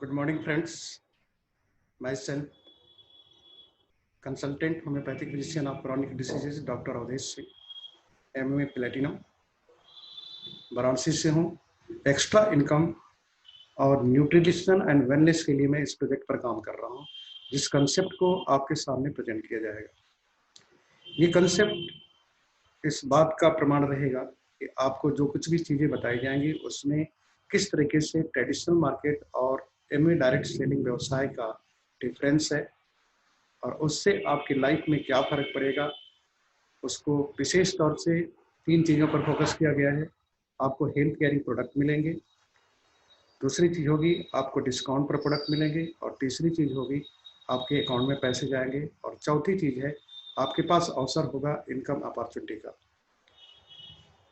Good morning, friends. Myself, consultant homeopathic physician of chronic diseases, Dr. Avdesh Singh, MMA Platinum, Varanasi से हूँ। Extra income और nutrition and wellness के लिए मैं इस प्रोजेक्ट पर काम कर रहा हूँ, जिस कंसेप्ट को आपके सामने प्रेजेंट किया जाएगा। ये कंसेप्ट इस बात का प्रमाण रहेगा कि आपको जो कुछ भी चीज़ें बताई जाएंगी उसमें किस तरीके से ट्रेडिशनल मार्केट और एमए डायरेक्ट सेलिंग व्यवसाय का डिफरेंस है और उससे आपकी लाइफ में क्या फ़र्क पड़ेगा, उसको विशेष तौर से 3 चीज़ों पर फोकस किया गया है। आपको हेल्थ केयरिंग प्रोडक्ट मिलेंगे, दूसरी चीज़ होगी आपको डिस्काउंट पर प्रोडक्ट मिलेंगे और तीसरी चीज़ होगी आपके अकाउंट में पैसे जाएंगे और चौथी चीज़ है आपके पास अवसर होगा इनकम अपॉर्चुनिटी का।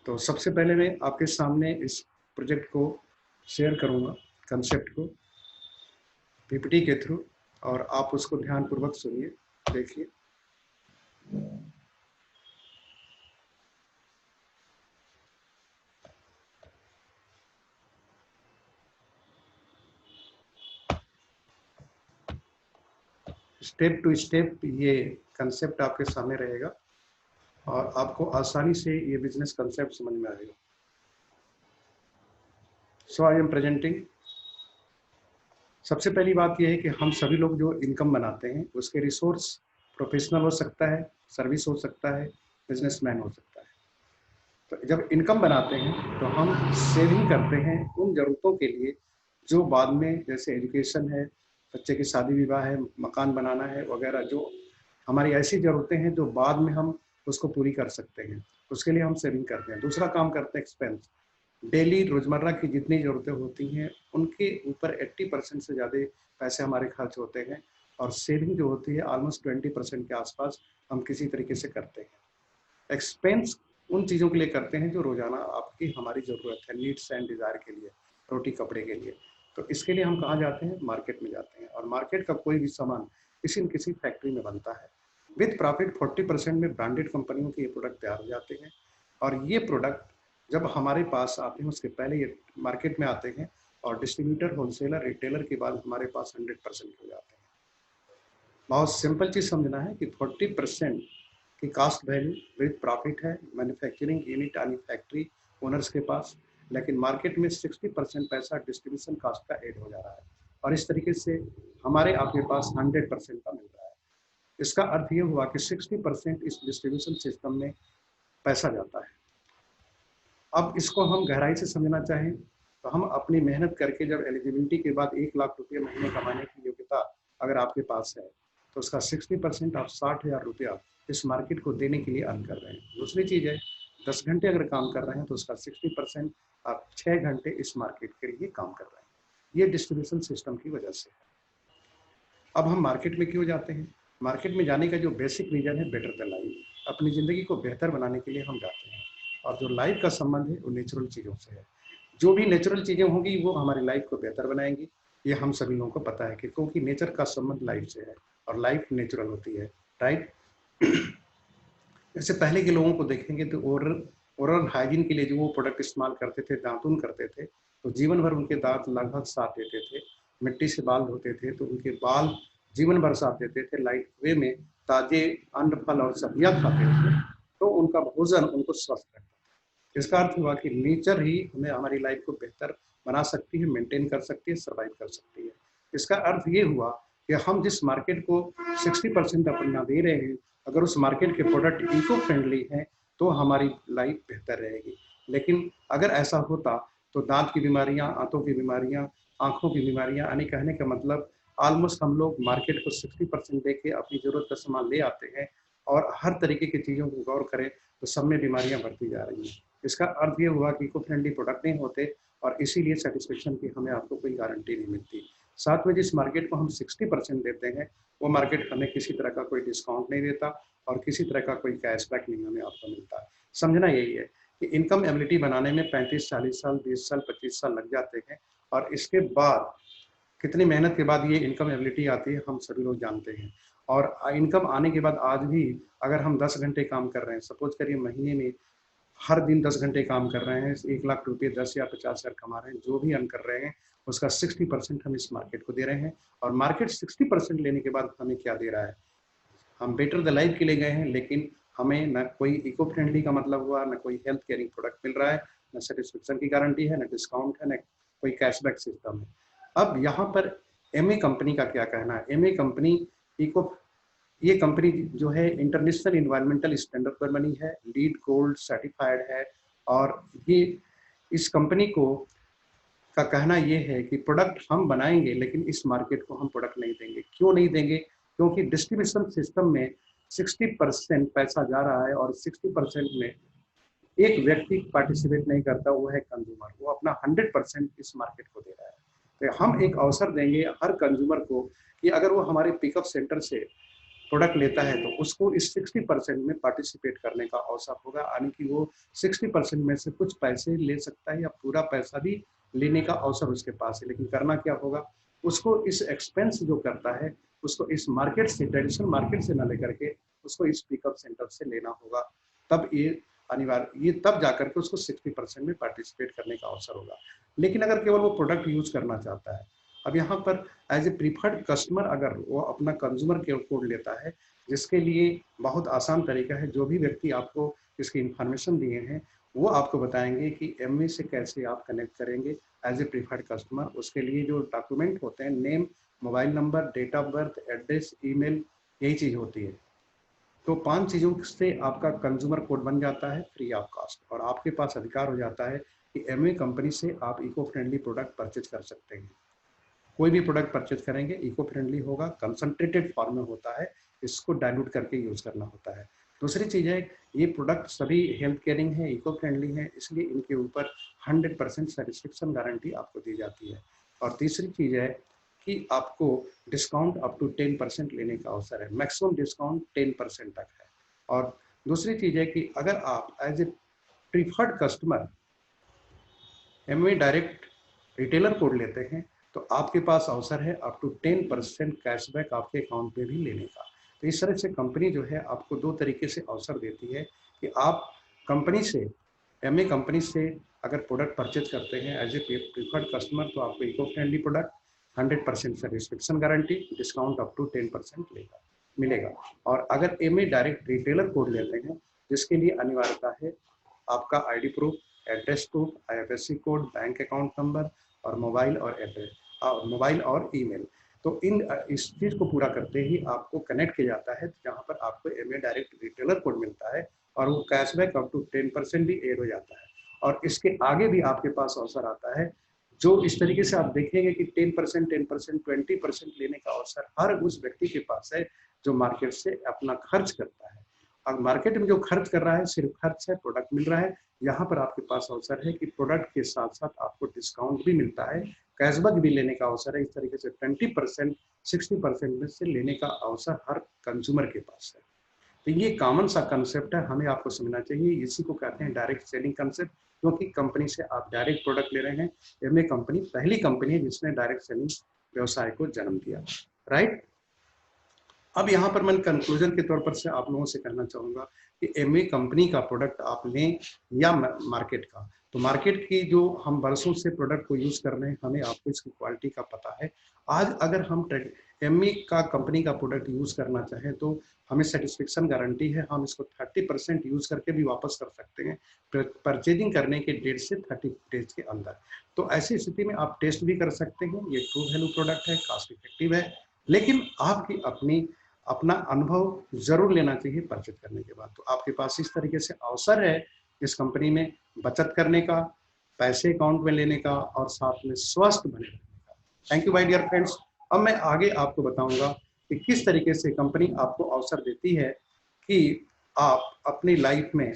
तो सबसे पहले मैं आपके सामने इस प्रोजेक्ट को शेयर करूँगा, कंसेप्ट को पीपीटी के थ्रू, और आप उसको ध्यानपूर्वक सुनिए, देखिए। स्टेप टू स्टेप ये कंसेप्ट आपके सामने रहेगा और आपको आसानी से ये बिजनेस कंसेप्ट समझ में आएगा। सो आई एम प्रेजेंटिंग। सबसे पहली बात यह है कि हम सभी लोग जो इनकम बनाते हैं उसके रिसोर्स प्रोफेशनल हो सकता है, सर्विस हो सकता है, बिजनेसमैन हो सकता है। तो जब इनकम बनाते हैं तो हम सेविंग करते हैं उन ज़रूरतों के लिए जो बाद में, जैसे एजुकेशन है, बच्चे की शादी विवाह है, मकान बनाना है वगैरह, जो हमारी ऐसी ज़रूरतें हैं जो बाद में हम उसको पूरी कर सकते हैं, उसके लिए हम सेविंग करते हैं। दूसरा काम करते हैं एक्सपेंस। डेली रोज़मर्रा की जितनी ज़रूरतें होती हैं उनके ऊपर 80% से ज़्यादा पैसे हमारे खर्च होते हैं और सेविंग जो होती है ऑलमोस्ट 20% के आसपास हम किसी तरीके से करते हैं। एक्सपेंस उन चीज़ों के लिए करते हैं जो रोज़ाना आपकी हमारी ज़रूरत है, नीड्स एंड डिज़ायर के लिए, रोटी कपड़े के लिए। तो इसके लिए हम कहाँ जाते हैं? मार्केट में जाते हैं। और मार्केट का कोई भी सामान किसी न किसी फैक्ट्री में बनता है। विद प्रॉफिट 40% में ब्रांडेड कंपनियों के ये प्रोडक्ट तैयार हो जाते हैं और ये प्रोडक्ट जब हमारे पास आते हैं उसके पहले ये मार्केट में आते हैं और डिस्ट्रीब्यूटर, होलसेलर, रिटेलर के बाद हमारे पास 100% हो जाते हैं। बहुत सिंपल चीज़ समझना है कि 40% की कास्ट वैल्यू विद प्रॉफिट है मैन्युफैक्चरिंग यूनिट वाली फैक्ट्री ओनर्स के पास, लेकिन मार्केट में 60% पैसा डिस्ट्रीब्यूशन कास्ट का ऐड हो जा रहा है और इस तरीके से हमारे आपके पास 100% का मिल रहा है। इसका अर्थ ये हुआ कि 60% इस डिस्ट्रीब्यूशन सिस्टम में पैसा जाता है। अब इसको हम गहराई से समझना चाहें तो हम अपनी मेहनत करके जब एलिजिबिलिटी के बाद 1 लाख रुपये महीने कमाने की योग्यता अगर आपके पास है तो उसका 60% आप 60,000 रुपया इस मार्केट को देने के लिए अर्न कर रहे हैं। दूसरी चीज़ है 10 घंटे अगर काम कर रहे हैं तो उसका 60% आप 6 घंटे इस मार्केट के लिए काम कर रहे हैं। ये डिस्ट्रीब्यूशन सिस्टम की वजह से है। अब हम मार्केट में क्यों जाते हैं? मार्केट में जाने का जो बेसिक रीजन है बेटर द लाइफ। अपनी ज़िंदगी को बेहतर बनाने के लिए हम जाते हैं और जो लाइफ का संबंध है वो नेचुरल चीज़ों से है। जो भी नेचुरल चीज़ें होंगी वो हमारी लाइफ को बेहतर बनाएंगी, ये हम सभी लोगों को पता है कि क्योंकि नेचर का संबंध लाइफ से है और लाइफ नेचुरल होती है, राइट। जैसे पहले के लोगों को देखेंगे तो ओरल हाइजीन के लिए जो वो प्रोडक्ट इस्तेमाल करते थे, दातुन करते थे, तो जीवन भर उनके दांत लगभग साफ देते थे। मिट्टी से बाल धोते थे तो उनके बाल जीवन भर साफ देते थे। लाइट वे में ताजे अन्न, फल और सब्जियां खाते थे तो उनका भोजन उनको स्वस्थ रखता था। इसका अर्थ हुआ कि नेचर ही हमें हमारी लाइफ को बेहतर बना सकती है, मेंटेन कर सकती है, सर्वाइव कर सकती है। इसका अर्थ ये हुआ कि हम जिस मार्केट को 60% अपना दे रहे हैं, अगर उस मार्केट के प्रोडक्ट इको फ्रेंडली हैं तो हमारी लाइफ बेहतर रहेगी। लेकिन अगर ऐसा होता तो दांत की बीमारियां, आंतों की बीमारियां, आंखों की बीमारियां, यानी कहने का मतलब ऑलमोस्ट हम लोग मार्केट को 60% दे के अपनी जरूरत का सामान ले आते हैं और हर तरीके की चीज़ों को गौर करें तो सब में बीमारियां बढ़ती जा रही हैं। इसका अर्थ ये हुआ कि इको फ्रेंडली प्रोडक्ट नहीं होते और इसीलिए सेटिस्फेक्शन की हमें आपको कोई गारंटी नहीं मिलती। साथ में जिस मार्केट को हम 60% देते हैं वो मार्केट हमें किसी तरह का कोई डिस्काउंट नहीं देता और किसी तरह का कोई कैशबैक नहीं हमें आपको मिलता। समझना यही है कि इनकम एबिलिटी बनाने में 35-40 साल, 20 साल, 25 साल लग जाते हैं और इसके बाद कितनी मेहनत के बाद ये इनकम एबिलिटी आती है हम सभी लोग जानते हैं। और इनकम आने के बाद आज भी अगर हम 10 घंटे काम कर रहे हैं, सपोज करिए महीने में हर दिन 10 घंटे काम कर रहे हैं, 1 लाख रुपये 10 या 50 हज़ार कमा रहे हैं, जो भी अर्न कर रहे हैं उसका 60% हम इस मार्केट को दे रहे हैं। और मार्केट 60% लेने के बाद हमें क्या दे रहा है, हम बेटर द लाइफ के लिए गए हैं, लेकिन हमें ना कोई इको फ्रेंडली का मतलब हुआ, ना कोई हेल्थ केयरिंग प्रोडक्ट मिल रहा है, ना सेटिस्फेक्शन की गारंटी है, ना डिस्काउंट है, ना कोई कैशबैक सिस्टम है। अब यहाँ पर एमए कंपनी का क्या कहना है। एमए कंपनी इको ये कंपनी जो है इंटरनेशनल इन्वायरमेंटल स्टैंडर्ड पर बनी है, लीड गोल्ड सर्टिफाइड है। और ये इस कंपनी को का कहना ये है कि प्रोडक्ट हम बनाएंगे लेकिन इस मार्केट को हम प्रोडक्ट नहीं देंगे। क्यों नहीं देंगे? क्योंकि डिस्ट्रीब्यूशन सिस्टम में 60% पैसा जा रहा है और 60% में एक व्यक्ति पार्टिसिपेट नहीं करता, वो है कंज्यूमर। वो अपना 100% इस मार्केट को दे रहा है। तो हम एक अवसर देंगे हर कंज्यूमर को कि अगर वो हमारे पिकअप सेंटर से प्रोडक्ट लेता है तो उसको इस 60% में पार्टिसिपेट करने का अवसर होगा, यानी कि वो 60% में से कुछ पैसे ले सकता है या पूरा पैसा भी लेने का अवसर उसके पास है। लेकिन करना क्या होगा, उसको इस एक्सपेंस जो करता है उसको इस मार्केट से, ट्रेडिशनल मार्केट से ना लेकर के उसको इस पिकअप सेंटर से लेना होगा। तब ये अनिवार्य, ये तब जाकर के उसको 60% में पार्टिसिपेट करने का अवसर होगा। लेकिन अगर केवल वो प्रोडक्ट यूज करना चाहता है, अब यहाँ पर एज ए प्रीफर्ड कस्टमर अगर वो अपना कंज्यूमर केयर कोड लेता है, जिसके लिए बहुत आसान तरीका है, जो भी व्यक्ति आपको इसकी इंफॉर्मेशन दिए हैं वो आपको बताएंगे कि एमए से कैसे आप कनेक्ट करेंगे एज ए प्रीफर्ड कस्टमर। उसके लिए जो डॉक्यूमेंट होते हैं, name, mobile number, date of birth, address, email, यही चीज़ होती है। तो 5 चीज़ों से आपका कंज्यूमर कोड बन जाता है फ्री ऑफ कॉस्ट, और आपके पास अधिकार हो जाता है कि एमए कंपनी से आप इको फ्रेंडली प्रोडक्ट परचेज कर सकते हैं। कोई भी प्रोडक्ट परचेज करेंगे इको फ्रेंडली होगा, कंसंट्रेटेड फॉर्म में होता है, इसको डाइल्यूट करके यूज करना होता है। दूसरी चीज़ है, ये प्रोडक्ट सभी हेल्थ केयरिंग है, इको फ्रेंडली है, इसलिए इनके ऊपर 100% सेटिस्फेक्शन गारंटी आपको दी जाती है। और तीसरी चीज़ है कि आपको डिस्काउंट अप टू 10% लेने का अवसर है, मैक्सिमम डिस्काउंट 10% तक है। और दूसरी चीज़ है कि अगर आप as a preferred customer Amway direct retailer code लेते हैं तो आपके पास अवसर है अप टू 10% कैशबैक आपके अकाउंट पे भी लेने का। तो इस तरह से कंपनी जो है आपको 2 तरीके से अवसर देती है कि आप कंपनी से, एमए कंपनी से अगर प्रोडक्ट परचेज करते हैं एज ए प्रीफर्ड कस्टमर तो आपको eco friendly product, 100% satisfaction guarantee, discount up to 10% मिलेगा। और अगर एमए डायरेक्ट रिटेलर कोड लेते हैं जिसके लिए अनिवार्यता है आपका ID proof, address proof, IFSC code, bank account number और मोबाइल और एड्रेस, मोबाइल और ईमेल। तो इस चीज़ को पूरा करते ही आपको कनेक्ट किया जाता है जहाँ पर आपको एमए डायरेक्ट रिटेलर कोड मिलता है और वो कैशबैक अप टू 10% भी एड हो जाता है। और इसके आगे भी आपके पास अवसर आता है, जो इस तरीके से आप देखेंगे कि 10%, 10%, 20% लेने का अवसर हर उस व्यक्ति के पास है जो मार्केट से अपना खर्च करता है। और मार्केट में जो खर्च कर रहा है सिर्फ खर्च है, प्रोडक्ट मिल रहा है। यहाँ पर आपके पास अवसर है कि प्रोडक्ट के साथ साथ आपको डिस्काउंट भी मिलता है, कैशबैक भी लेने का अवसर है। इस तरीके से 20%, 60% में से लेने का अवसर हर कंज्यूमर के पास है। तो ये कॉमन सा कंसेप्ट है, हमें आपको समझना चाहिए। इसी को कहते हैं डायरेक्ट सेलिंग कंसेप्ट, क्योंकि कंपनी से आप डायरेक्ट प्रोडक्ट ले रहे हैं। एमए कंपनी पहली कंपनी है जिसने डायरेक्ट सेलिंग व्यवसाय को जन्म दिया, राइट। अब यहाँ पर मैं कंक्लूजन के तौर पर से आप लोगों से कहना चाहूँगा कि एमवे कंपनी का प्रोडक्ट आप लें या मार्केट का, तो मार्केट की जो हम बरसों से प्रोडक्ट को यूज़ कर रहे हैं, हमें आपको इसकी क्वालिटी का पता है। आज अगर हम एमवे का कंपनी का प्रोडक्ट यूज़ करना चाहें तो हमें सेटिस्फेक्शन गारंटी है, हम इसको 30% यूज़ करके भी वापस कर सकते हैं परचेजिंग करने के डेट से 30 डेज के अंदर। तो ऐसी स्थिति में आप टेस्ट भी कर सकते हैं। ये ट्रू वैल्यू प्रोडक्ट है, कास्ट इफेक्टिव है, लेकिन आपकी अपना अनुभव जरूर लेना चाहिए परचेज करने के बाद। तो आपके पास इस तरीके से अवसर है इस कंपनी में बचत करने का, पैसे अकाउंट में लेने का और साथ में स्वस्थ बने रहने का। Thank you my dear friends. अब मैं आगे आपको बताऊंगा कि किस तरीके से कंपनी आपको अवसर देती है कि आप अपनी लाइफ में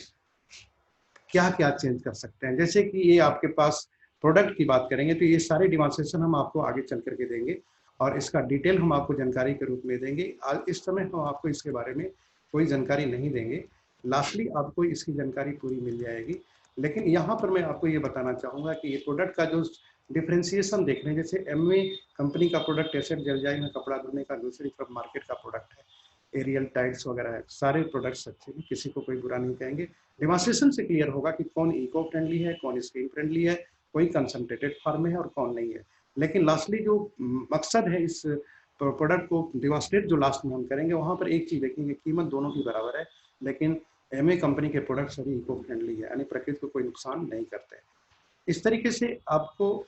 क्या क्या चेंज कर सकते हैं। जैसे कि ये आपके पास प्रोडक्ट की बात करेंगे तो ये सारे डिमॉन्स्ट्रेशन हम आपको आगे चल करके देंगे और इसका डिटेल हम आपको जानकारी के रूप में देंगे। आज इस समय हम आपको इसके बारे में कोई जानकारी नहीं देंगे, लास्टली आपको इसकी जानकारी पूरी मिल जाएगी। लेकिन यहाँ पर मैं आपको ये बताना चाहूँगा कि ये प्रोडक्ट का जो डिफ्रेंसिएशन देख रहे हैं, जैसे एमवे कंपनी का प्रोडक्ट एसेट जलजाई में कपड़ा धोने का, दूसरी तरफ मार्केट का प्रोडक्ट है। एरियल टाइल्स वगैरह है, सारे प्रोडक्ट्स अच्छे हैं, किसी को कोई बुरा नहीं कहेंगे। डेमोन्स्ट्रेशन से क्लियर होगा कि कौन इको फ्रेंडली है, कौन स्किन फ्रेंडली है, कोई कंसंट्रेटेड फार्म है और कौन नहीं है। लेकिन लास्टली जो मकसद है इस प्रोडक्ट को डेमोन्स्ट्रेट जो लास्ट में हम करेंगे, वहाँ पर एक चीज़ देखेंगे, कीमत दोनों की बराबर है, लेकिन एमए कंपनी के प्रोडक्ट सभी इको फ्रेंडली है, यानी प्रकृति को कोई नुकसान नहीं करते। इस तरीके से आपको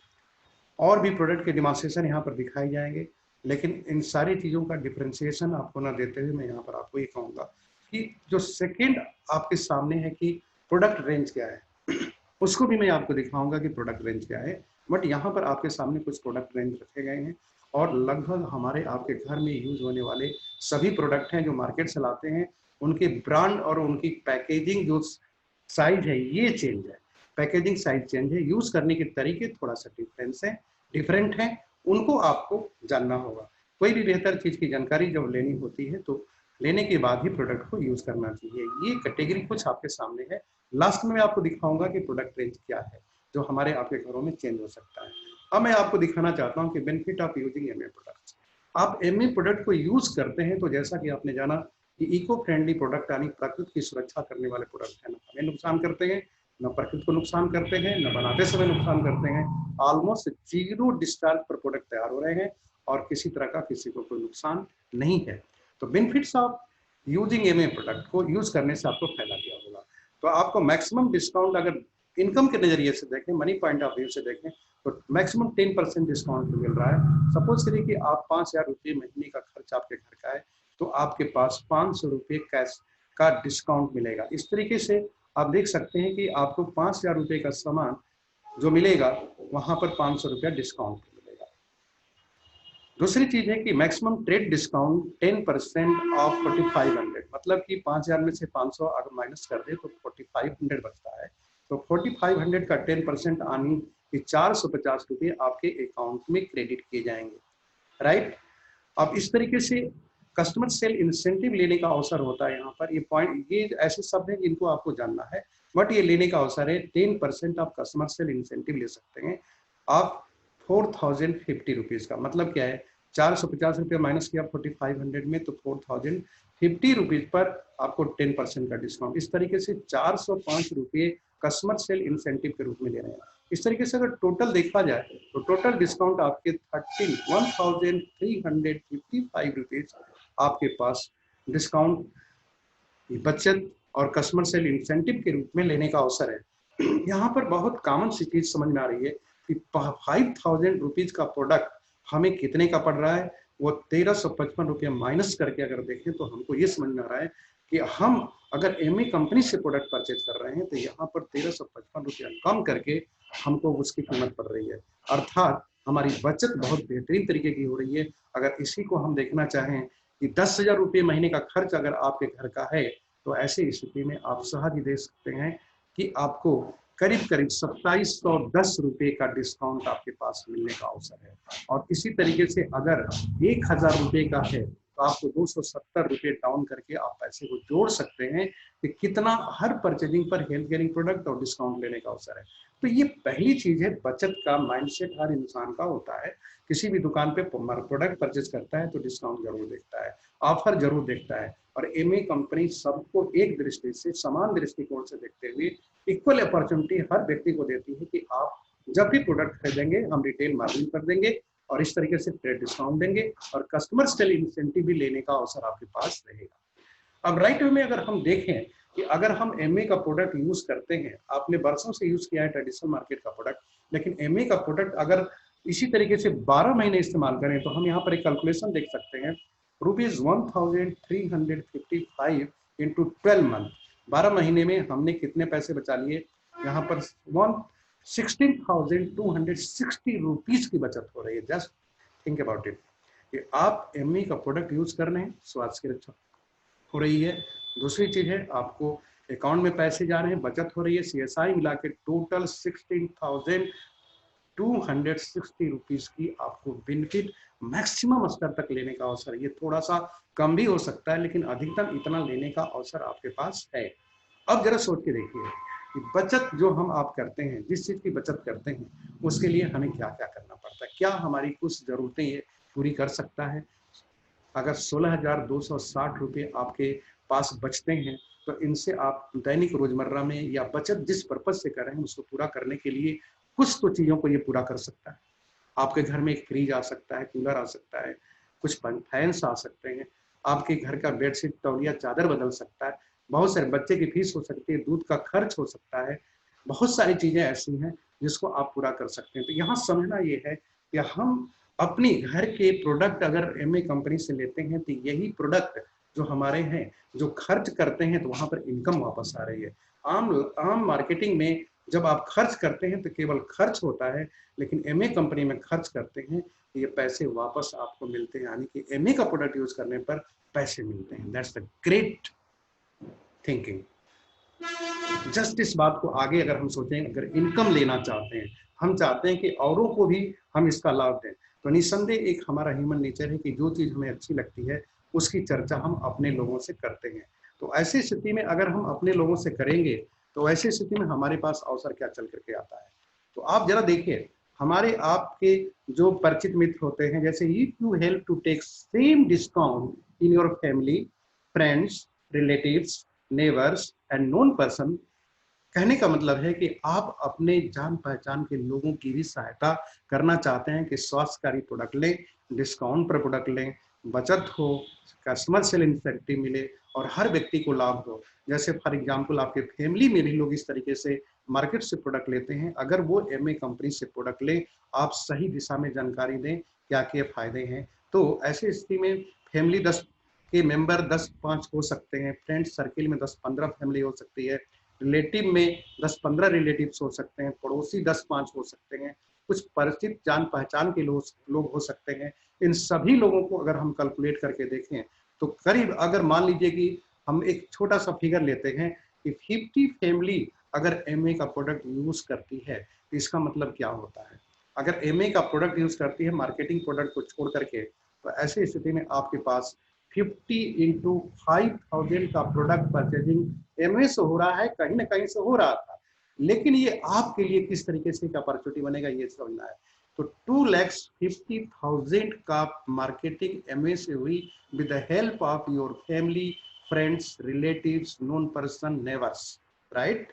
और भी प्रोडक्ट के डेमोन्स्ट्रेशन यहाँ पर दिखाए जाएंगे, लेकिन इन सारी चीज़ों का डिफ्रेंसिएशन आपको ना देते हुए मैं यहाँ पर आपको ये कहूँगा कि जो सेकेंड आपके सामने है कि प्रोडक्ट रेंज क्या है, उसको भी मैं आपको दिखाऊंगा कि प्रोडक्ट रेंज क्या है। बट यहाँ पर आपके सामने कुछ प्रोडक्ट रेंज रखे गए हैं और लगभग हमारे आपके घर में यूज होने वाले सभी प्रोडक्ट हैं जो मार्केट से लाते हैं, उनके ब्रांड और उनकी पैकेजिंग जो साइज है ये चेंज है, पैकेजिंग साइज चेंज है, यूज करने के तरीके थोड़ा सा डिफरेंट है, उनको आपको जानना होगा। कोई भी बेहतर चीज की जानकारी जब लेनी होती है तो लेने के बाद ही प्रोडक्ट को यूज करना चाहिए। ये कैटेगरी कुछ आपके सामने है। लास्ट में मैं आपको दिखाऊंगा कि प्रोडक्ट रेंज क्या है जो हमारे आपके घरों में चेंज हो सकता है। अब मैं आपको दिखाना चाहता हूँ कि benefit of using MA products. आप एमए प्रोडक्ट को यूज करते हैं तो जैसा कि आपने जाना कि इको फ्रेंडली प्रोडक्ट यानी प्रकृति की सुरक्षा करने वाले प्रोडक्ट है, ना हमें नुकसान करते हैं, न प्रकृति को नुकसान करते हैं, न बनाते समय नुकसान करते हैं। ऑलमोस्ट जीरो डिस्चार्ज पर प्रोडक्ट तैयार हो रहे हैं और किसी तरह का किसी को कोई नुकसान नहीं है। तो benefits of using MA product को यूज करने से आपको फायदा क्या होगा, तो आपको मैक्सिमम डिस्काउंट अगर इनकम के नजरिए से देखें, मनी पॉइंट ऑफ व्यू से देखें, तो मैक्सिमम 10% डिस्काउंट मिल रहा है। सपोज करिए कि आप 5,000 रुपये महीने का खर्च आपके घर का है, तो आपके पास 500 रुपये कैश का डिस्काउंट मिलेगा। इस तरीके से आप देख सकते हैं कि आपको 5,000 रुपये का सामान जो मिलेगा वहां पर 500 रुपया डिस्काउंट मिलेगा। दूसरी चीज है कि मैक्सिमम ट्रेड डिस्काउंट 10% ऑफ 4500, मतलब कि 5,000 में से 500 अगर माइनस कर दे तो 4500 बचता है। तो 4500 का 10% आनी कि 450 रुपये आपके अकाउंट में क्रेडिट किए जाएंगे, राइट। अब इस तरीके से कस्टमर सेल इंसेंटिव लेने का अवसर होता है। यहाँ पर ये पॉइंट, ये ऐसे शब्द हैं जिनको आपको जानना है, बट ये लेने का अवसर है। 10% आप कस्टमर सेल इंसेंटिव ले सकते हैं आप 4050 रुपीज का। मतलब क्या है, 450 रुपये माइनस किया 4500 में, तो 4050 रुपीज पर आपको 10% का डिस्काउंट। इस तरीके से 405 रुपये कस्टमर सेल इंसेंटिव के रूप में ले रहे हैं। इस तरीके से अगर टोटल देखा जाए तो टोटल डिस्काउंट आपके 13,355 रुपीज आपके पास डिस्काउंट, बचत और कस्टमर सेल इंसेंटिव के रूप में लेने का अवसर है। यहाँ पर बहुत कॉमन सी चीज समझ में आ रही है कि 5,000 रुपीज का प्रोडक्ट हमें कितने का पड़ रहा है, वो 1,355 रुपये माइनस करके अगर देखें तो हमको ये समझ में आ रहा है कि हम अगर एमए कंपनी से प्रोडक्ट परचेज कर रहे हैं तो यहाँ पर 1,355 रुपया कम करके हमको उसकी कीमत पड़ रही है, अर्थात हमारी बचत बहुत बेहतरीन तरीके की हो रही है। अगर इसी को हम देखना चाहें कि 10,000 रुपये महीने का खर्च अगर आपके घर का है, तो ऐसी स्थिति में आप सहज ही देख सकते हैं कि आपको करीब करीब 2,710 रुपये का डिस्काउंट आपके पास मिलने का अवसर है। और इसी तरीके से अगर 1,000 रुपये का है तो आपको 270 रुपये डाउन करके आप पैसे को जोड़ सकते हैं कि कितना हर परचेजिंग पर हेल्थ केयरिंग प्रोडक्ट और डिस्काउंट लेने का अवसर है। तो ये पहली चीज है, बचत का माइंडसेट हर इंसान का होता है। किसी भी दुकान पे प्रोडक्ट परचेज करता है तो डिस्काउंट जरूर देखता है, ऑफर जरूर देखता है। और एमए कंपनी सबको एक दृष्टि से, समान दृष्टिकोण से देखते हुए इक्वल अपॉर्चुनिटी हर व्यक्ति को देती है कि आप जब भी प्रोडक्ट खरीदेंगे हम रिटेल मार्जिन कर देंगे और इस तरीके से ट्रेड डिस्काउंट देंगे और कस्टमर सेल इंसेंटिव भी लेने का अवसर आपके पास रहेगा। अब राइट वे में अगर हम देखें कि अगर हम एमए का प्रोडक्ट यूज करते हैं, आपने वर्षों से यूज किया है ट्रेडिशनल मार्केट का प्रोडक्ट, लेकिन एमए का प्रोडक्ट अगर इसी तरीके से 12 महीने इस्तेमाल करें तो हम यहाँ पर एक कैलकुलेशन देख सकते हैं, ₹1355 इंटू 12 मंथ, 12 महीने में हमने कितने पैसे बचा लिए, यहाँ पर 16,260 रुपीज की बचत हो रही है। जस्ट थिंक अबाउट इट कि आप एमई का प्रोडक्ट यूज कर रहे हैं, स्वास्थ्य की रक्षा हो रही है। दूसरी चीज है आपको अकाउंट में पैसे जा रहे हैं, बचत हो रही है। सीएसआई मिला के टोटल 16,260 रुपीज की आपको बेनिफिट मैक्सिमम स्तर तक लेने का अवसर। ये थोड़ा सा कम भी हो सकता है लेकिन अधिकतम इतना लेने का अवसर आपके पास है। अब जरा सोच के देखिए कि बचत जो हम आप करते हैं, जिस चीज की बचत करते हैं उसके लिए हमें क्या क्या करना पड़ता है, क्या हमारी कुछ जरूरतें ये पूरी कर सकता है। अगर 16,260 रुपये आपके पास बचते हैं, तो इनसे आप दैनिक रोजमर्रा में या बचत जिस पर्पज से कर रहे हैं उसको पूरा करने के लिए कुछ तो चीजों को ये पूरा कर सकता है। आपके घर में एक फ्रिज आ सकता है, कूलर आ सकता है, कुछ फैंस आ सकते हैं, आपके घर का बेडशीट, तौलिया, चादर बदल सकता है, बहुत सारे बच्चे की फीस हो सकती है, दूध का खर्च हो सकता है, बहुत सारी चीजें ऐसी हैं जिसको आप पूरा कर सकते हैं। तो यहाँ समझना ये है कि हम अपनी घर के प्रोडक्ट अगर एमए कंपनी से लेते हैं तो यही प्रोडक्ट जो हमारे हैं, जो खर्च करते हैं तो वहां पर इनकम वापस आ रही है। आम आम मार्केटिंग में जब आप खर्च करते हैं तो केवल खर्च होता है, लेकिन एमए कंपनी में खर्च करते हैं तो ये पैसे वापस आपको मिलते हैं, यानी कि एमए का प्रोडक्ट यूज करने पर पैसे मिलते हैं। That's the great thinking. Just इस बात को आगे अगर हम सोचें, अगर इनकम लेना चाहते हैं, हम चाहते हैं कि औरों को भी हम इसका लाभ दें, तो निसंदेह एक हमारा ह्यूमन नेचर है कि जो चीज हमें अच्छी लगती है उसकी चर्चा हम अपने लोगों से करते हैं। तो ऐसी स्थिति में अगर हम अपने लोगों से करेंगे तो ऐसी स्थिति में हमारे पास अवसर क्या चल करके आता है। तो आप जरा देखिए, हमारे आपके जो परिचित मित्र होते हैं, जैसे if you help to take same discount in your family, friends, relatives, neighbours and known person, कहने का मतलब है कि आप अपने जान पहचान के लोगों की भी सहायता करना चाहते हैं कि स्वास्थ्यकारी प्रोडक्ट लें, डिस्काउंट पर प्रोडक्ट लें, बचत हो, कस्टमर से इंसेंटिव मिले और हर व्यक्ति को लाभ हो। जैसे फॉर एग्जांपल आपके फैमिली में भी लोग इस तरीके से मार्केट से प्रोडक्ट लेते हैं, अगर वो एमए कंपनी से प्रोडक्ट लें, आप सही दिशा में जानकारी दें क्या क्या फायदे हैं, तो ऐसी स्थिति में फैमिली 10 के मेंबर 10-5 हो सकते हैं, फ्रेंड्स सर्किल में 10-15 फैमिली हो सकती है, रिलेटिव में 10-15 रिलेटिव्स हो सकते हैं, पड़ोसी 10-5 हो सकते हैं, कुछ परिचित जान पहचान के लोग हो सकते हैं। इन सभी लोगों को अगर हम कैलकुलेट करके देखें तो करीब, अगर मान लीजिए कि हम एक छोटा सा फिगर लेते हैं कि 50 फैमिली अगर एमए का प्रोडक्ट यूज करती है, तो इसका मतलब क्या होता है। अगर एमए का प्रोडक्ट यूज करती है मार्केटिंग प्रोडक्ट को छोड़ करके, तो ऐसी स्थिति में आपके पास 50 इंटू 5,000 का प्रोडक्ट परचेजिंग एमए से हो रहा है, कहीं ना कहीं से हो रहा था, लेकिन ये आपके लिए किस तरीके से अपॉर्चुनिटी बनेगा ये समझना है। तो 2,50,000 का मार्केटिंग एमए से हुई with the help of your family, friends, relatives, known person, neighbours, right.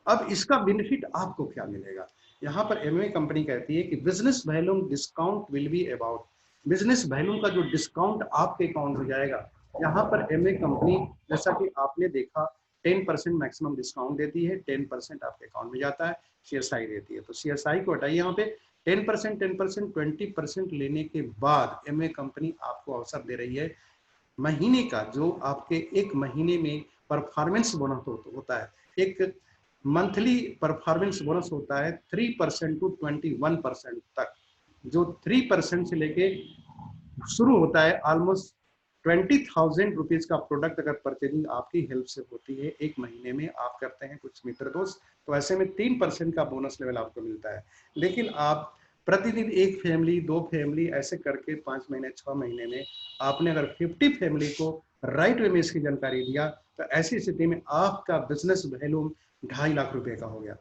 अब इसका बेनिफिट आपको क्या मिलेगा। यहाँ पर एमए कंपनी कहती है कि business volume discount will be about, business volume का जो डिस्काउंट आपके अकाउंट में जाएगा, यहाँ पर एमए कंपनी, जैसा कि आपने देखा, 10% मैक्सिमम डिस्काउंट देती है, 10% आपके अकाउंट में जाता है, सीएसआई देती है। तो सीएसआई को हटाइए, यहाँ पे 10%, 10%, 20% लेने के बाद एमए कंपनी आपको अवसर दे रही है महीने का, जो आपके एक महीने में परफॉर्मेंस बोनस होता है, एक मंथली परफॉर्मेंस बोनस होता है 3% टू 21% तक, जो 3% से लेके शुरू होता है। ऑलमोस्ट 20,000 रुपीज का प्रोडक्ट अगर परचेजिंग आपकी हेल्प से होती है, एक महीने में आप करते हैं कुछ मित्र दोस्त, तो ऐसे में 3% का बोनस लेवल आपको मिलता है। लेकिन आप प्रतिदिन एक फैमिली, दो फैमिली ऐसे करके 5 महीने, 6 महीने में आपने अगर 50 फैमिली को राइट वे में इसकी जानकारी दिया, तो ऐसी स्थिति में आपका बिजनेस वैल्यूम 2.5 लाख रुपए का हो गया।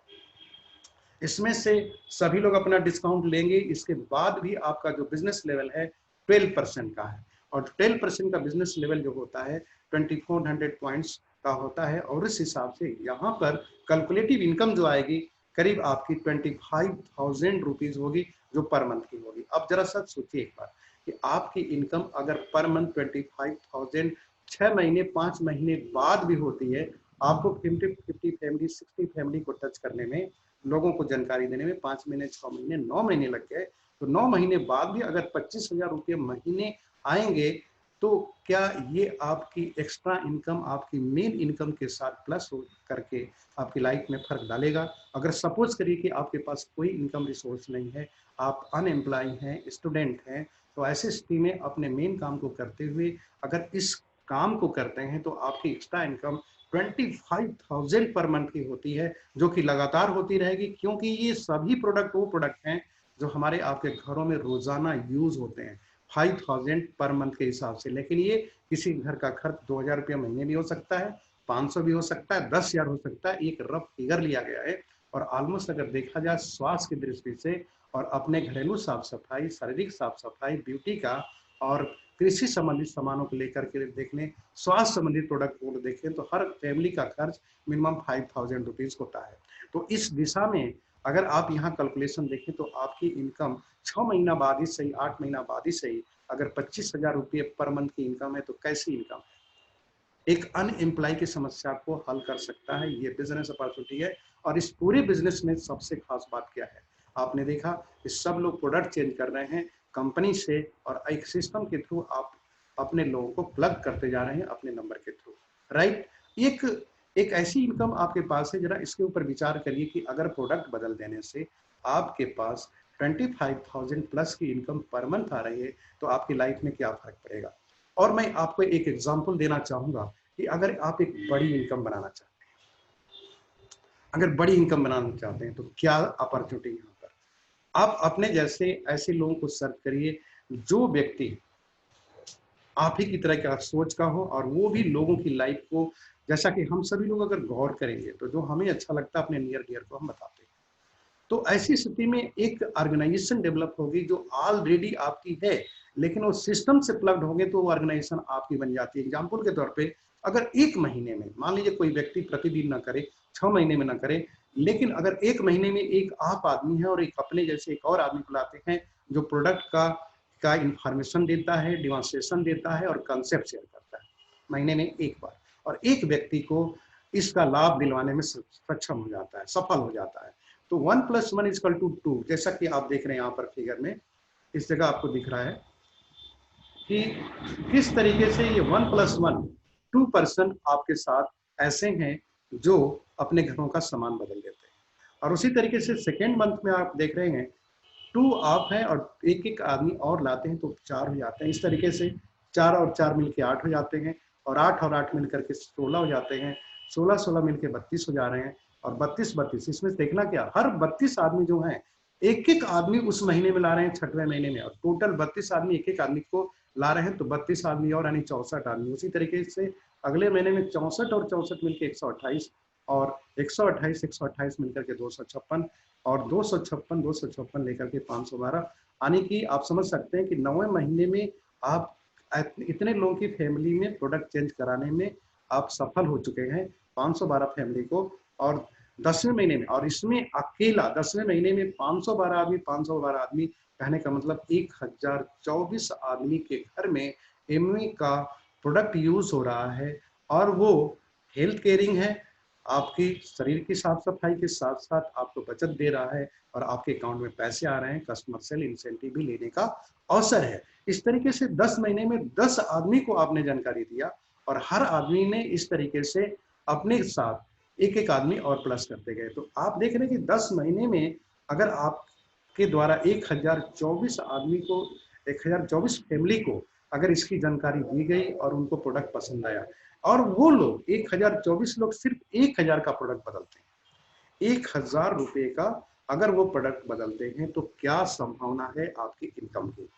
इसमें से सभी लोग अपना डिस्काउंट लेंगे, इसके बाद भी आपका जो बिजनेस लेवल है 12% का है, और 12% का बिजनेस लेवल जो होता है 2400 पॉइंट्स का होता है, और इस हिसाब से यहाँ पर कैलकुलेटिव इनकम जो आएगी करीब आपकी 25,000 रुपीज होगी, जो पर मंथ की होगी। अब जरा सा सोचिए एक बार कि आपकी इनकम अगर पर मंथ 25,000 6 महीने 5 महीने बाद भी होती है, आपको 50 फैमिली 60 फैमिली को टच करने में, लोगों को जानकारी देने में 5 महीने 6 महीने 9 महीने लग गए, तो 9 महीने बाद भी अगर 25,000 रुपये महीने आएंगे, तो क्या ये आपकी एक्स्ट्रा इनकम आपकी मेन इनकम के साथ प्लस हो करके आपकी लाइफ में फर्क डालेगा। अगर सपोज करिए कि आपके पास कोई इनकम रिसोर्स नहीं है, आप अनएम्प्लॉय हैं, स्टूडेंट हैं, तो ऐसे स्थिति में अपने मेन काम को करते हुए अगर इस काम को करते हैं तो आपकी एक्स्ट्रा इनकम 25,000 पर मंथ की होती है, जो कि लगातार होती रहेगी, क्योंकि ये सभी प्रोडक्ट वो प्रोडक्ट हैं जो हमारे आपके घरों में रोजाना यूज होते हैं 5,000 पर मंथ के हिसाब से। लेकिन ये किसी घर का खर्च 2,000 रुपये महीने भी हो सकता है, 500 भी हो सकता है, 10,000 हो सकता है, एक रफ फिगर लिया गया है। और ऑलमोस्ट अगर देखा जाए स्वास्थ्य की दृष्टि से और अपने घरेलू साफ सफाई, शारीरिक साफ सफाई, ब्यूटी का और कृषि संबंधित सामानों को लेकर के देख लें, स्वास्थ्य संबंधित प्रोडक्ट को देखें, तो हर फैमिली का खर्च मिनिमम 5000 रुपीज होता है। तो इस दिशा में अगर आप यहाँ कैलकुलेशन देखें तो आपकी इनकम 6 महीना बाद ही सही, 8 महीना बाद ही सही, अगर 25,000 रुपये पर मंथ की इनकम है तो कैसी इनकम है, एक अनएम्प्लॉय की समस्या को हल कर सकता है। ये बिजनेस अपॉर्चुनिटी है। और इस पूरे बिजनेस में सबसे खास बात क्या है, आपने देखा कि सब लोग प्रोडक्ट चेंज कर रहे हैं कंपनी से, और एक सिस्टम के थ्रू आप अपने लोगों को प्लग करते जा रहे हैं अपने नंबर के थ्रू, राइट। एक एक ऐसी इनकम आपके पास है, जरा इसके ऊपर विचार करिए कि अगर प्रोडक्ट बदल देने से आपके पास 25,000 प्लस की इनकम पर मंथ आ रही है, तो आपकी लाइफ में क्या फर्क पड़ेगा। और मैं आपको एक एग्जांपल देना चाहूंगा कि अगर आप एक बड़ी इनकम बनाना चाहते हैं, अगर बड़ी इनकम बनाना चाहते हैं तो क्या अपॉर्चुनिटी यहाँ पर। आप अपने जैसे ऐसे लोगों को सर्च करिए जो व्यक्ति आप ही की तरह का सोच का हो, और वो भी लोगों की लाइफ को, जैसा कि हम सभी लोग अगर गौर करेंगे तो जो हमें अच्छा लगता है अपने नियर डियर को हम बताते हैं। तो ऐसी स्थिति में एक ऑर्गेनाइजेशन डेवलप होगी जो ऑलरेडी आपकी है, लेकिन वो सिस्टम से प्लग्ड होंगे तो वो ऑर्गेनाइजेशन आपकी बन जाती है। एग्जाम्पल के तौर पे अगर एक महीने में मान लीजिए कोई व्यक्ति प्रतिदिन ना करे, 6 महीने में ना करे, लेकिन अगर एक महीने में एक आप आदमी है और एक अपने जैसे एक और आदमी को लाते हैं जो प्रोडक्ट का इंफॉर्मेशन देता है, डिमॉन्स्ट्रेशन देता है और कंसेप्ट शेयर करता है महीने में एक बार, और एक व्यक्ति को इसका लाभ दिलवाने में सक्षम हो जाता है, सफल हो जाता है, तो 1+1=2। जैसा कि आप देख रहे हैं यहाँ पर फिगर में, इस जगह आपको दिख रहा है कि किस तरीके से ये 1+1 2% आपके साथ ऐसे हैं जो अपने घरों का सामान बदल देते हैं। और उसी तरीके से सेकेंड मंथ में आप देख रहे हैं 2 आप हैं और एक एक आदमी और लाते हैं तो 4 हो जाते हैं। इस तरीके से 4 और 4 मिलके 8 हो जाते हैं, और 8 और 8 मिलकर के 16 हो जाते हैं, 16-16 मिलके 32 हो जा रहे हैं, और 32-32 इसमें देखना क्या, हर 32 आदमी जो हैं एक एक आदमी उस महीने में ला रहे हैं 6वें महीने में, और टोटल 32 आदमी एक एक आदमी को ला रहे हैं, तो 32 आदमी और यानी 64 आदमी। उसी तरीके से अगले महीने में 64 और 64 मिलकर 128, और 128 मिलकर के 256, और 256 लेकर के 512, यानी कि आप समझ सकते हैं कि 9वें महीने में आप इतने लोगों की फैमिली में प्रोडक्ट चेंज कराने में आप सफल हो चुके हैं, 512 फैमिली को। और 10वें महीने में, और इसमें अकेला 10वें महीने में 512 आदमी कहने का मतलब 1024 आदमी के घर में एमवे का प्रोडक्ट यूज हो रहा है, और वो हेल्थ केयरिंग है, आपकी शरीर की साफ सफाई के साथ साथ आपको बचत दे रहा है, और आपके अकाउंट में पैसे आ रहे हैं, कस्टमर सेल इंसेंटिव भी लेने का अवसर है। इस तरीके से 10 महीने में 10 आदमी को आपने जानकारी दिया, और हर आदमी ने इस तरीके से अपने साथ एक एक आदमी और प्लस करते गए। तो आप देख रहे हैं कि 10 महीने में अगर आपके द्वारा 1024 आदमी को, 1024 फैमिली को अगर इसकी जानकारी दी गई और उनको प्रोडक्ट पसंद आया, और वो लोग 1024 लोग सिर्फ 1000 का प्रोडक्ट बदलते हैं, 1000 रुपये का अगर वो प्रोडक्ट बदलते हैं, तो क्या संभावना है आपकी इनकम की।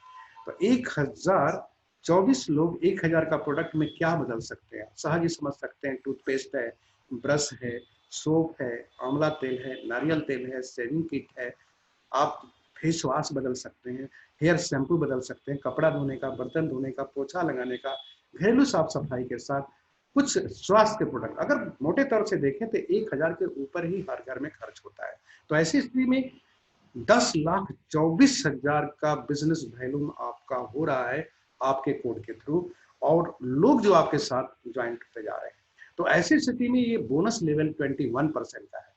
तो 1024 लोग 1000 का प्रोडक्ट में क्या बदल सकते हैं, सहज ही समझ सकते हैं। टूथपेस्ट है, ब्रश है, सोप है, आंवला तेल है, नारियल तेल है, शेविंग किट है, आप फेस वॉश बदल सकते हैं, हेयर शैम्पू बदल सकते हैं, कपड़ा धोने का, बर्तन धोने का, पोछा लगाने का, घरेलू साफ सफाई के साथ कुछ स्वास्थ्य के प्रोडक्ट अगर मोटे तौर से देखें तो 1000 के ऊपर ही हर घर में खर्च होता है। तो ऐसी स्थिति में 10,24,000 का बिजनेस वैल्यू आपका हो रहा है आपके कोड के थ्रू, और लोग जो आपके साथ ज्वाइन करते जा रहे हैं। तो ऐसी स्थिति में ये बोनस लेवल 21% का है।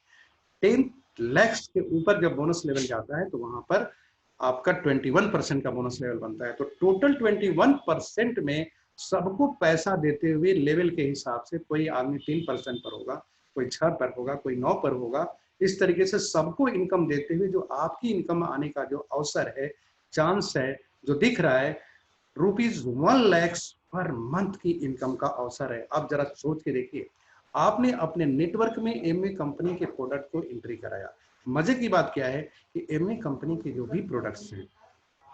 10 लैक्स के ऊपर जब बोनस लेवल जाता है तो वहां पर आपका 21% का बोनस लेवल बनता है। तो टोटल 21% में सबको पैसा देते हुए लेवल के हिसाब से कोई आदमी 3% पर होगा, कोई 6 पर होगा, कोई 9 पर होगा, इस तरीके से सबको इनकम देते हुए जो आपकी इनकम आने का जो अवसर है, चांस है, जो दिख रहा है, ₹1 लाख पर मंथ की इनकम का अवसर है। आप जरा सोच के देखिए, आपने अपने नेटवर्क में एमवे कंपनी के प्रोडक्ट को एंट्री कराया। मजे की बात क्या है कि एमवे कंपनी के जो भी प्रोडक्ट्स हैं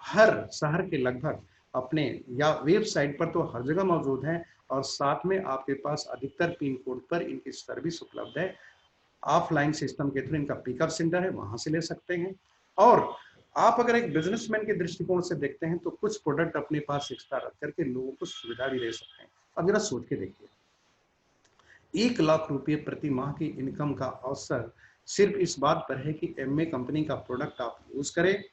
हर शहर के लगभग अपने या वेबसाइट पर तो हर जगह मौजूद हैं, और साथ में आपके पास अधिकतर पिन कोड पर इनकी सर्विस उपलब्ध है। ऑफलाइन सिस्टम के थ्रू इनका पिकअप सेंटर है, वहां से ले सकते हैं। और आप अगर एक बिजनेसमैन के दृष्टिकोण से देखते हैं तो कुछ प्रोडक्ट अपने पास एक्स्ट्रा रख करके लोगों को सुविधा भी दे सकते हैं। अब जरा सोच के देखिए, 1 लाख रुपये प्रति माह की इनकम का अवसर सिर्फ इस बात पर है कि एमए कंपनी का प्रोडक्ट आप यूज करें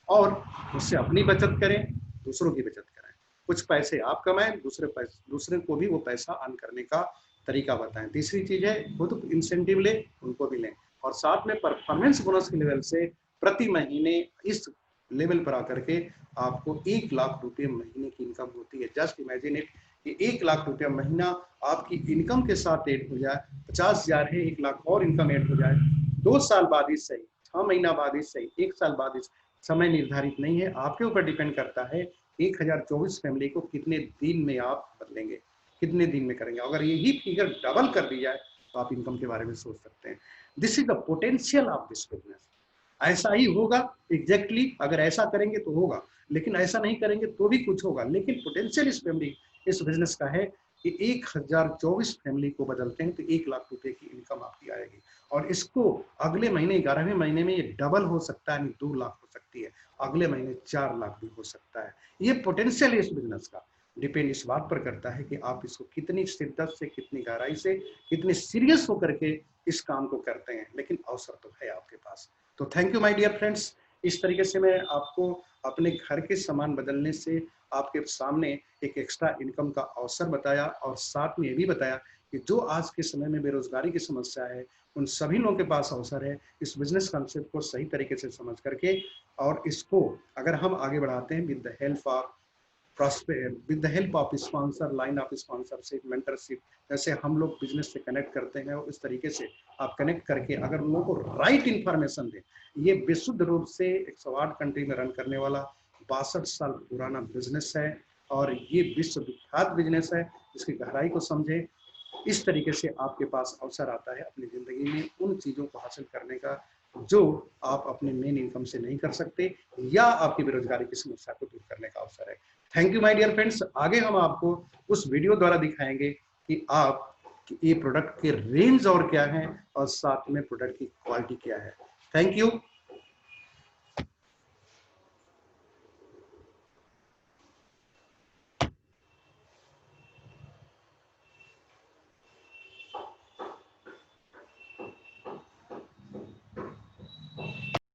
और उससे अपनी बचत करें, दूसरों की बचत करें। कुछ पैसे आप कमाएं, दूसरे को भी वो पैसा अर्न करने का तरीका बताएं। तीसरी चीज है, खुद इंसेंटिव लें, उनको भी लें, और साथ में परफॉर्मेंस बोनस के लेवल से प्रति महीने इस लेवल पर आकर के आपको 1 लाख रुपये महीने की इनकम होती है। जस्ट इमेजिन इट कि 1 लाख रुपया महीना आपकी इनकम के साथ ऐड हो जाए, 50,000 है, 1 लाख और इनकम ऐड हो जाए, 2 साल बाद ही सही, 6 महीना बाद ही सही, 1 साल बाद ही, समय निर्धारित नहीं है, आपके ऊपर डिपेंड करता है 1024 फैमिली को कितने दिन में आप बदलेंगे, कितने दिन में करेंगे। अगर यही फिगर डबल कर दी जाए तो आप इनकम के बारे में सोच सकते हैं। This is the potential of this business. ऐसा ही होगा एग्जैक्टली, अगर ऐसा करेंगे तो होगा, लेकिन ऐसा नहीं करेंगे तो भी कुछ होगा। लेकिन पोटेंशियल इस बिजनेस का है कि 1024 फैमिली को बदलते हैं तो 1 लाख रुपए की इनकम आपकी आएगी, और इसको अगले महीने 11वें महीने में ये डबल हो सकता है, 2 लाख हो सकती है, अगले महीने 4 लाख भी हो सकता है। ये पोटेंशियल है इस बिजनेस का। डिपेंड इस बात पर करता है कि आप इसको कितनी शिद्दत से, कितनी गहराई से, कितने सीरियस होकर के इस काम को करते हैं, लेकिन अवसर तो है आपके पास। तो thank you my dear friends. इस तरीके से मैं आपको अपने घर के सामान बदलने से आपके सामने एक एक्स्ट्रा इनकम का अवसर बताया, और साथ में ये भी बताया कि जो आज के समय में बेरोजगारी की समस्या है, उन सभी लोगों के पास अवसर है इस बिजनेस कॉन्सेप्ट को सही तरीके से समझ करके, और इसको अगर हम आगे बढ़ाते हैं with the help of sponsor, line of sponsorship, mentorship, जैसे हम लोग बिजनेस से कनेक्ट करते हैं, और इस तरीके से आप कनेक्ट करके अगर लोगों को राइट इंफॉर्मेशन दें। ये विशुद्ध रूप से 108 कंट्री में रन करने वाला 62 साल पुराना बिजनेस है, और ये विश्व विख्यात बिजनेस है। इसकी गहराई को समझे, इस तरीके से आपके पास अवसर आता है अपनी जिंदगी में उन चीजों को हासिल करने का जो आप अपने मेन इनकम से नहीं कर सकते, या आपकी बेरोजगारी की समस्या को दूर करने का अवसर है। Thank you my dear friends. आगे हम आपको उस वीडियो द्वारा दिखाएंगे कि आप ये प्रोडक्ट के रेंज और क्या है, और साथ में प्रोडक्ट की क्वालिटी क्या है। Thank you.